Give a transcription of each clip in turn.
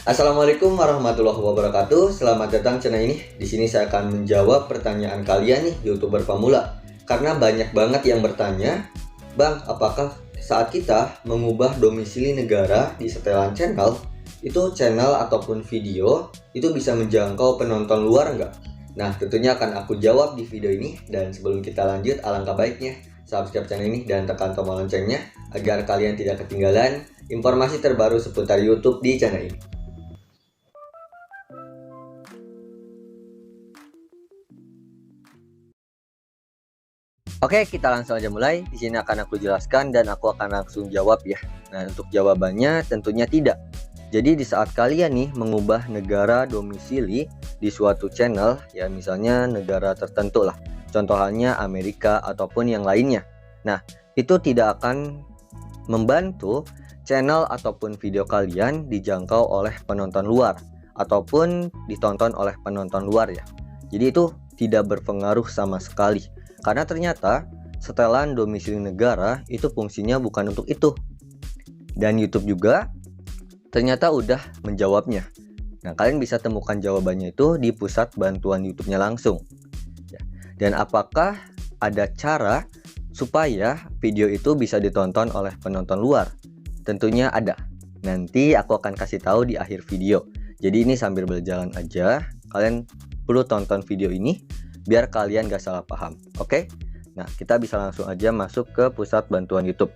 Assalamualaikum warahmatullahi wabarakatuh. Selamat datang channel ini. Di sini saya akan menjawab pertanyaan kalian nih, YouTuber pemula. Karena banyak banget yang bertanya, "Bang, apakah saat kita mengubah domisili negara di setelan channel, itu channel ataupun video itu bisa menjangkau penonton luar nggak?" Nah, tentunya akan aku jawab di video ini. Dan sebelum kita lanjut, alangkah baiknya subscribe channel ini dan tekan tombol loncengnya agar kalian tidak ketinggalan informasi terbaru seputar YouTube di channel ini. Oke, kita langsung aja mulai. Di sini akan aku jelaskan dan aku akan langsung jawab ya. Nah, untuk jawabannya tentunya tidak. Jadi di saat kalian nih mengubah negara domisili di suatu channel, ya misalnya negara tertentu lah, contohnya Amerika ataupun yang lainnya. Nah, itu tidak akan membantu channel ataupun video kalian dijangkau oleh penonton luar ataupun ditonton oleh penonton luar ya. Jadi itu tidak berpengaruh sama sekali. Karena ternyata setelan domisili negara itu fungsinya bukan untuk itu. Dan YouTube juga ternyata udah menjawabnya. Nah, kalian bisa temukan jawabannya itu di pusat bantuan YouTube-nya langsung. Dan apakah ada cara supaya video itu bisa ditonton oleh penonton luar? Tentunya ada. Nanti aku akan kasih tahu di akhir video. Jadi ini sambil berjalan aja, kalian perlu tonton video ini biar kalian gak salah paham. Oke? Nah, kita bisa langsung aja masuk ke pusat bantuan YouTube.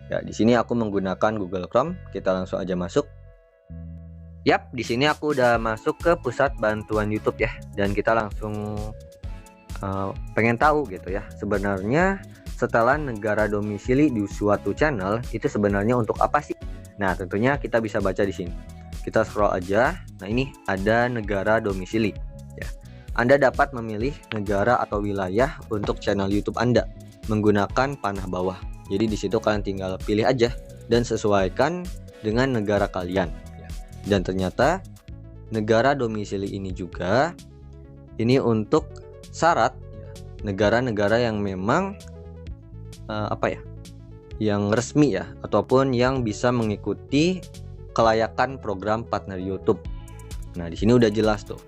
Ya, di sini aku menggunakan Google Chrome. Kita langsung aja masuk. Yap, di sini aku udah masuk ke pusat bantuan YouTube ya. Dan kita langsung pengen tahu gitu ya. Sebenarnya setelan negara domisili di suatu channel itu sebenarnya untuk apa sih? Nah, tentunya kita bisa baca di sini. Kita scroll aja. Nah, ini ada negara domisili. Ya. Anda dapat memilih negara atau wilayah untuk channel YouTube Anda menggunakan panah bawah. Jadi di situ kalian tinggal pilih aja dan sesuaikan dengan negara kalian. Dan ternyata negara domisili ini juga ini untuk syarat negara-negara yang memang yang resmi ya, ataupun yang bisa mengikuti kelayakan program partner YouTube. Nah, di sini udah jelas tuh.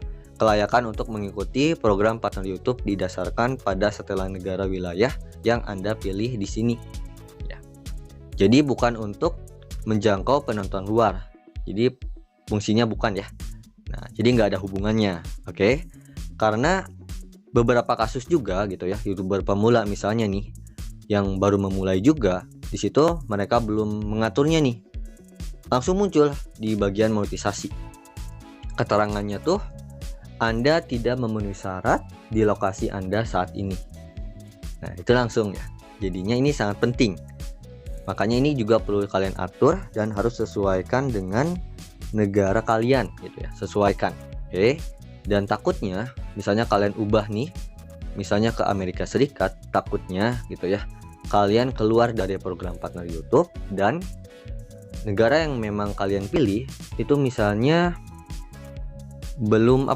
Kelayakan untuk mengikuti program partner YouTube didasarkan pada setelan negara wilayah yang Anda pilih di sini. Ya. Jadi bukan untuk menjangkau penonton luar. Jadi fungsinya bukan ya. Nah, jadi nggak ada hubungannya, oke? Karena beberapa kasus juga gitu ya, YouTuber pemula misalnya nih, yang baru memulai juga, di situ mereka belum mengaturnya nih. Langsung muncul di bagian monetisasi. Keterangannya tuh, Anda tidak memenuhi syarat di lokasi Anda saat ini. Nah, itu langsung ya. Jadinya ini sangat penting. Makanya ini juga perlu kalian atur dan harus sesuaikan dengan negara kalian gitu ya. Sesuaikan. Oke. Dan takutnya misalnya kalian ubah nih, misalnya ke Amerika Serikat, takutnya gitu ya, kalian keluar dari program partner YouTube dan negara yang memang kalian pilih itu misalnya belum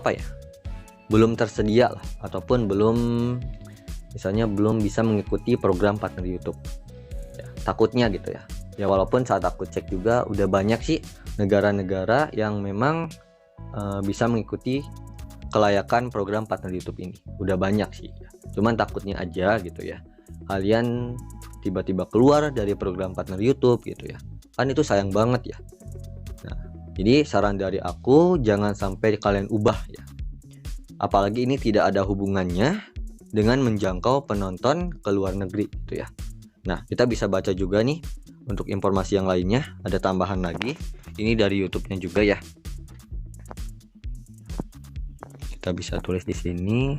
belum tersedia lah, ataupun belum bisa mengikuti program partner YouTube ya, takutnya gitu ya. Ya walaupun saat aku cek juga udah banyak sih negara-negara yang memang bisa mengikuti kelayakan program partner YouTube ini, udah banyak sih. Cuman takutnya aja gitu ya, kalian tiba-tiba keluar dari program partner YouTube gitu ya, kan itu sayang banget ya. Nah, jadi saran dari aku, jangan sampai kalian ubah ya. Apalagi ini tidak ada hubungannya dengan menjangkau penonton ke luar negeri gitu ya. Nah, kita bisa baca juga nih untuk informasi yang lainnya, ada tambahan lagi. Ini dari YouTube-nya juga ya. Kita bisa tulis di sini.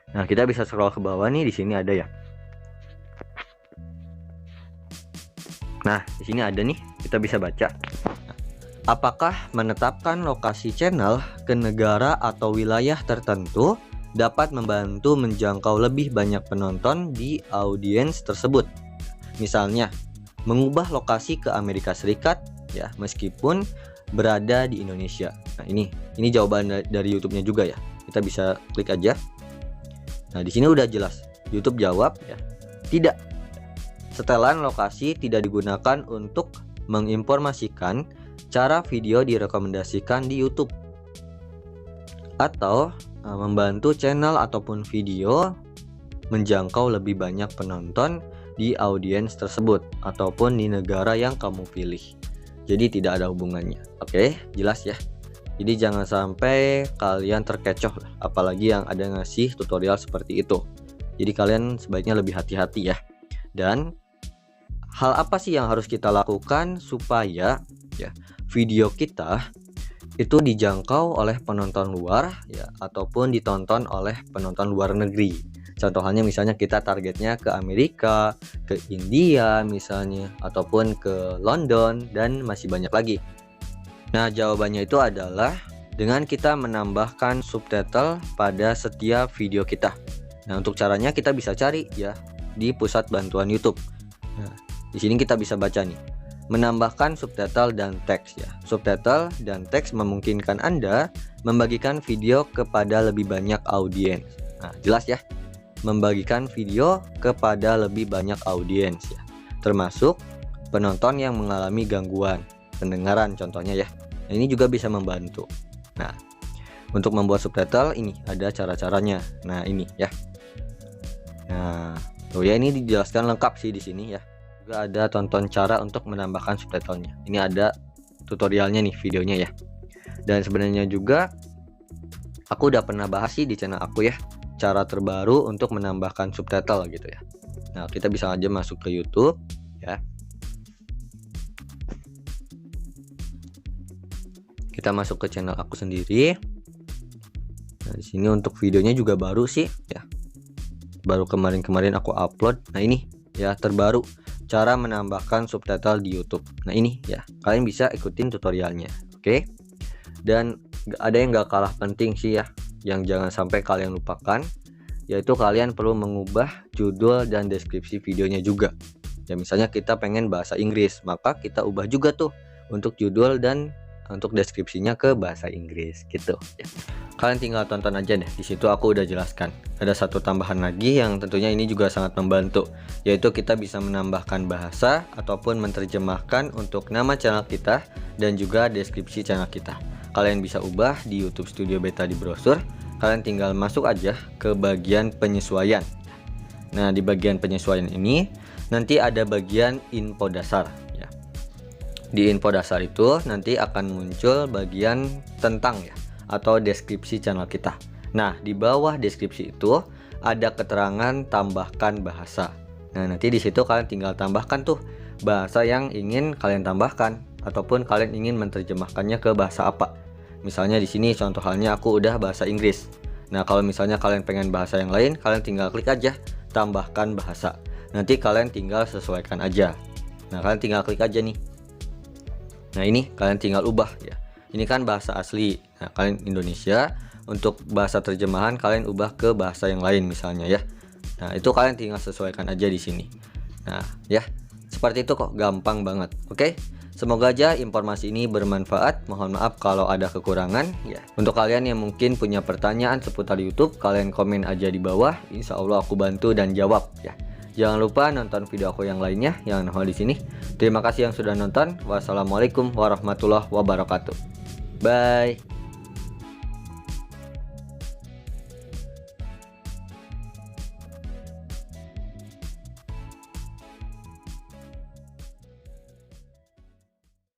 Nah, kita bisa scroll ke bawah nih, di sini ada ya. Nah, di sini ada nih, kita bisa baca. Apakah menetapkan lokasi channel ke negara atau wilayah tertentu dapat membantu menjangkau lebih banyak penonton di audiens tersebut? Misalnya, mengubah lokasi ke Amerika Serikat ya, meskipun berada di Indonesia. Nah, ini jawaban dari YouTube-nya juga ya. Kita bisa klik aja. Nah, di sini udah jelas. YouTube jawab ya, tidak. Setelan lokasi tidak digunakan untuk menginformasikan cara video direkomendasikan di YouTube atau membantu channel ataupun video menjangkau lebih banyak penonton di audiens tersebut ataupun di negara yang kamu pilih. Jadi tidak ada hubungannya. Oke, jelas ya. Jadi jangan sampai kalian terkecoh lah, apalagi yang ada ngasih tutorial seperti itu. Jadi kalian sebaiknya lebih hati-hati ya. Dan hal apa sih yang harus kita lakukan supaya ya video kita itu dijangkau oleh penonton luar ya, ataupun ditonton oleh penonton luar negeri. Contoh halnya misalnya kita targetnya ke Amerika, ke India misalnya, ataupun ke London, dan masih banyak lagi. Nah, jawabannya itu adalah dengan kita menambahkan subtitle pada setiap video kita. Nah, untuk caranya kita bisa cari ya di pusat bantuan YouTube. Nah, di sini kita bisa baca nih, menambahkan subtitle dan teks ya. Subtitle dan teks memungkinkan Anda membagikan video kepada lebih banyak audiens. Nah, jelas ya. Membagikan video kepada lebih banyak audiens ya, termasuk penonton yang mengalami gangguan pendengaran contohnya ya. Nah, ini juga bisa membantu. Nah, untuk membuat subtitle ini ada cara-caranya. Nah, ini ya. Nah, tuh ya, ini dijelaskan lengkap sih di sini ya. Juga ada tonton cara untuk menambahkan subtitlenya. Ini ada tutorialnya nih videonya ya. Dan sebenarnya juga aku udah pernah bahas sih di channel aku ya, cara terbaru untuk menambahkan subtitle gitu ya. Nah, kita bisa aja masuk ke YouTube ya. Kita masuk ke channel aku sendiri. Nah, di sini untuk videonya juga baru sih ya. Baru kemarin aku upload. Nah, ini ya terbaru, cara menambahkan subtitle di YouTube. Nah, ini ya, kalian bisa ikutin tutorialnya. Oke. Dan ada yang gak kalah penting sih ya, yang jangan sampai kalian lupakan, yaitu kalian perlu mengubah judul dan deskripsi videonya juga ya. Misalnya kita pengen bahasa Inggris, maka kita ubah juga tuh untuk judul dan untuk deskripsinya ke bahasa Inggris gitu ya. Kalian tinggal tonton aja deh, di situ aku udah jelaskan. Ada satu tambahan lagi yang tentunya ini juga sangat membantu, yaitu kita bisa menambahkan bahasa ataupun menerjemahkan untuk nama channel kita dan juga deskripsi channel kita. Kalian bisa ubah di YouTube Studio Beta di browser. Kalian tinggal masuk aja ke bagian penyesuaian. Nah, di bagian penyesuaian ini nanti ada bagian info dasar ya. Di info dasar itu nanti akan muncul bagian tentang ya, atau deskripsi channel kita. Nah, di bawah deskripsi itu ada keterangan tambahkan bahasa. Nah, nanti di situ kalian tinggal tambahkan tuh bahasa yang ingin kalian tambahkan ataupun kalian ingin menerjemahkannya ke bahasa apa. Misalnya di sini contoh halnya aku udah bahasa Inggris. Nah, kalau misalnya kalian pengen bahasa yang lain, kalian tinggal klik aja tambahkan bahasa. Nanti kalian tinggal sesuaikan aja. Nah, kalian tinggal klik aja nih. Nah, ini kalian tinggal ubah ya. Ini kan bahasa asli. Nah, kalian Indonesia. Untuk bahasa terjemahan kalian ubah ke bahasa yang lain misalnya ya. Nah, itu kalian tinggal sesuaikan aja di sini. Nah, ya. Seperti itu kok, gampang banget. Oke? Semoga aja informasi ini bermanfaat. Mohon maaf kalau ada kekurangan ya. Untuk kalian yang mungkin punya pertanyaan seputar YouTube, kalian komen aja di bawah. Insya Allah aku bantu dan jawab ya. Jangan lupa nonton video aku yang lainnya yang nongol di sini. Terima kasih yang sudah nonton. Wassalamualaikum warahmatullahi wabarakatuh. Bye.